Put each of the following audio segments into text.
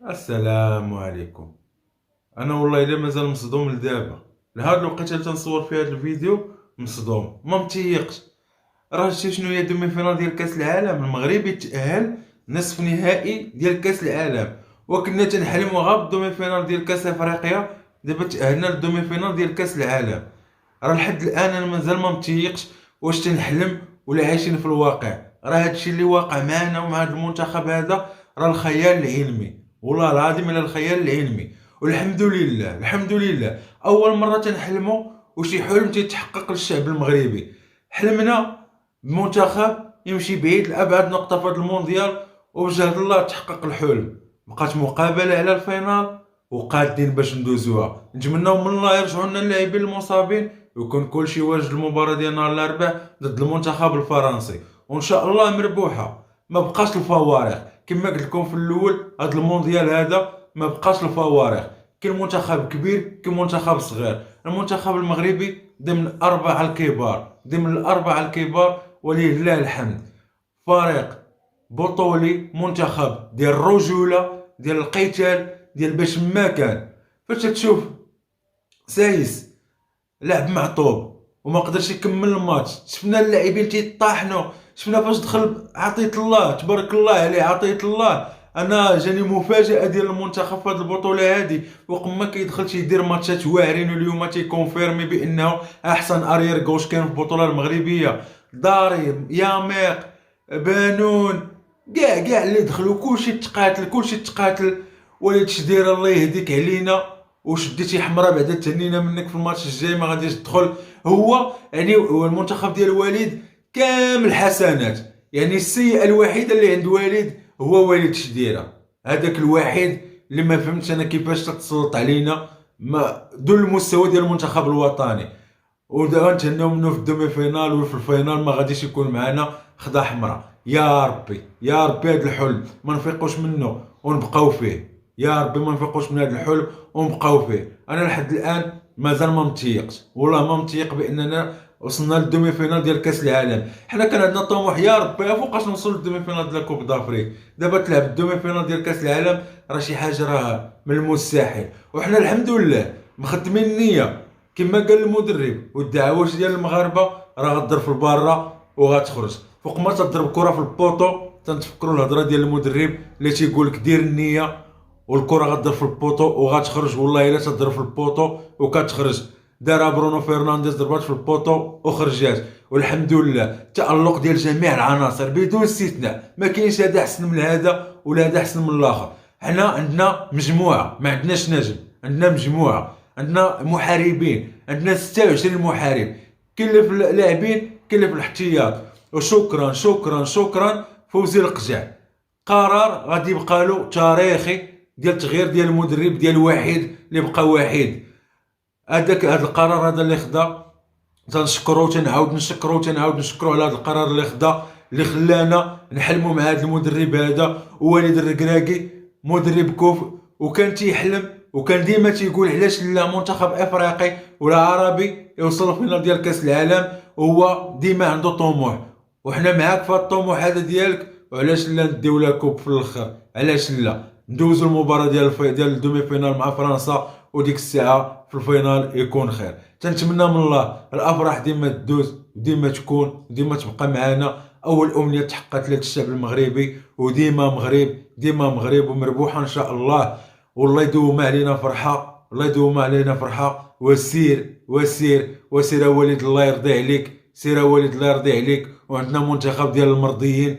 السلام عليكم. انا والله الا مازال مصدوم لدابا لهاد الوقيته اللي تنصور فيه هاد الفيديو. مصدوم ما متيقش. راه شتي شنو هي دومي فينال ديال كاس العالم؟ المغرب يتاهل نصف نهائي ديال كاس العالم، وكنا تنحلموا غير بالدومي فينال ديال كاس افريقيا. دابا تاهلنا للدومي فينال ديال كاس العالم. راه لحد الان انا مازال ما متيقش واش تنحلم ولا عايشين في الواقع. راه هادشي اللي واقع معنا ومع هاد المنتخب هذا راه الخيال العلمي، والله العظيم الى الخيال العلمي. والحمد لله الحمد لله اول مره تنحلموا وشي حلم تيتحقق للشعب المغربي. حلمنا بمنتخب يمشي بعيد لابعد نقطه في هذا المونديال، وبجهد الله تحقق الحلم. بقات مقابله على الفينال وقادين باش ندوزوها. نتمناو من الله يرجعوا لنا اللاعبين المصابين ويكون كلشي واجد المباراه ديال نهار الاربعاء ضد المنتخب الفرنسي، وان شاء الله مربوحه. ما بقاش الفوارق كما قلت لكم في الاول، هذا المونديال هذا ما بقاش الفوارق. كاين منتخب كبير كاين منتخب صغير. المنتخب المغربي ضمن الاربعه الكبار، ضمن الاربعه الكبار ولله الحمد. فريق بطولي، منتخب ديال الرجوله ديال القتال ديال باش ما كان. فاش تشوف سايس لعب معطوب وما قدرش يكمل الماتش، شفنا اللاعبين تيطاحنوا، شفنا فاش دخل عطية الله تبارك الله عليه عطية الله. انا جاني مفاجاه ديال المنتخب في هذه البطوله هذه، وقت ما كيدخل تيدير ماتشات واعرين، واليوم تيكونفيرمي بانه احسن اريير غوش كان في البطوله المغربيه. ضاري ياميق بانون كاع اللي دخلوا كلشي تقاتل. وليد شدير الله يهديك علينا، وشديتي حمراء بعدا تهنينا منك في الماتش الجاي ما غاديش تدخل. هو يعني هو المنتخب ديال وليد كامل حسنات، يعني السيئه الوحيده اللي عند وليد هو وليد شديره. هذاك الوحيد اللي ما فهمتش انا كيفاش تتسلط علينا ما دون المستوى ديال المنتخب الوطني. ودابا نتهناو منه في الدومي فينال وفي الفينال ما غاديش يكون معنا خدا حمراء. يا ربي يا ربي هذا الحلم ما نفيقوش منه ونبقاو فيه. يا ربي ما نفيقوش من هذا الحلم ونبقاو فيه. انا لحد الان مازال ما متيقش، والله ما متيق باننا وصلنا للدومي فينال ديال كاس العالم. حنا كان عندنا طموح يا ربي فوقاش نوصل للدومي فينال ديال كوب دافريك. دابا تلعب الدومي فينال ديال كاس العالم راه شي حاجه راه من المستحيل، وحنا الحمد لله مخدمين النيه كما قال المدرب. والدعوات ديال المغاربه راه غدر في البارة وغتخرج. فوق ما تضرب كره في البوطو تنتفكروا الهضره ديال المدرب اللي تيقول لك دير النيه والكره غدر في البوطو وغتخرج. والله الا تضرب في البوطو وكتخرج. دارها برونو فرنانديز ضربات في البوطو وخرجات. والحمد لله تألق ديال جميع العناصر بدون استثناء. ما كاينش هذا احسن من هذا ولا هذا احسن من الاخر. حنا عندنا مجموعه، ما عندناش نجم، عندنا مجموعه، عندنا محاربين، عندنا 26 محارب. كاين اللي في اللاعبين كاين اللي في الاحتياط. وشكرا شكرا شكرا فوزي القجع. قرار غادي يبقى له تاريخي ديال تغيير ديال المدرب ديال وحيد اللي بقى وحيد. هذا القرار هذا اللي خدا تنشكرو تنعاود نشكرو تنعاود نشكرو على هذا القرار اللي خدا، اللي خلانا نحلموا مع هذا المدرب هذا. وليد الركراكي مدرب كوف، وكان تيحلم وكان ديما تيقول علاش لا منتخب افريقي ولا عربي يوصل لفينال ديال كاس العالم. هو ديما عنده طموح، وحنا معاك في الطموح هذا ديالك. وعلاش لا نديو لها كوب في الاخر؟ علاش لا ندوزو المباراه ديال الدومي فينال مع فرنسا، وديك الساعه في الفينال يكون خير. تنتمنى من الله الافراح ديما تدوز وديما تكون وديما تبقى معنا. اول امنيه تحققت لك الشعب المغربي، وديما مغرب ديما مغرب ومربوحه ان شاء الله. والله يدوم علينا فرحه، الله يدوم علينا فرحه. وسير وسير وسير يا وليد الله يرضي عليك، سير يا وليد الله يرضي عليك. وعندنا منتخب ديال المرضيين،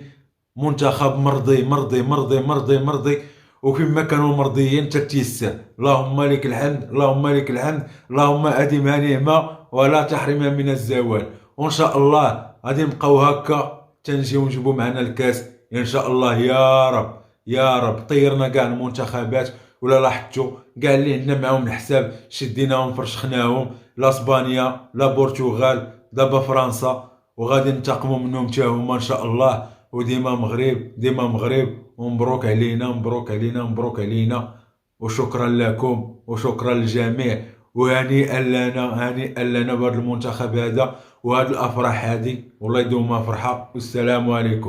منتخب مرضي مرضي مرضي مرضي مرضي. وفيما كانوا مرضيين تتيسر. اللهم لك الحمد اللهم لك الحمد. اللهم ادمها نعمه ولا تحرمها من الزوال. وان شاء الله غادي نبقاو هكا تنجيو نجيبو معنا الكاس ان شاء الله. يا رب يا رب. طيرنا كاع المنتخبات ولا لاحظتوا كاع اللي عندنا معاهم الحساب شديناهم فرشخناهم. لا اسبانيا لا برتغال دابا فرنسا، وغادي ننتقموا منهم حتى هما ان شاء الله. وديما مغرب ديما مغرب. ومبروك علينا مبروك علينا مبروك علينا. وشكرا لكم وشكرا للجميع. وهنيئا لنا هنيئا لنا بهذا المنتخب هذا وهذه الافراح هذه. والله يدومها فرحه. والسلام عليكم.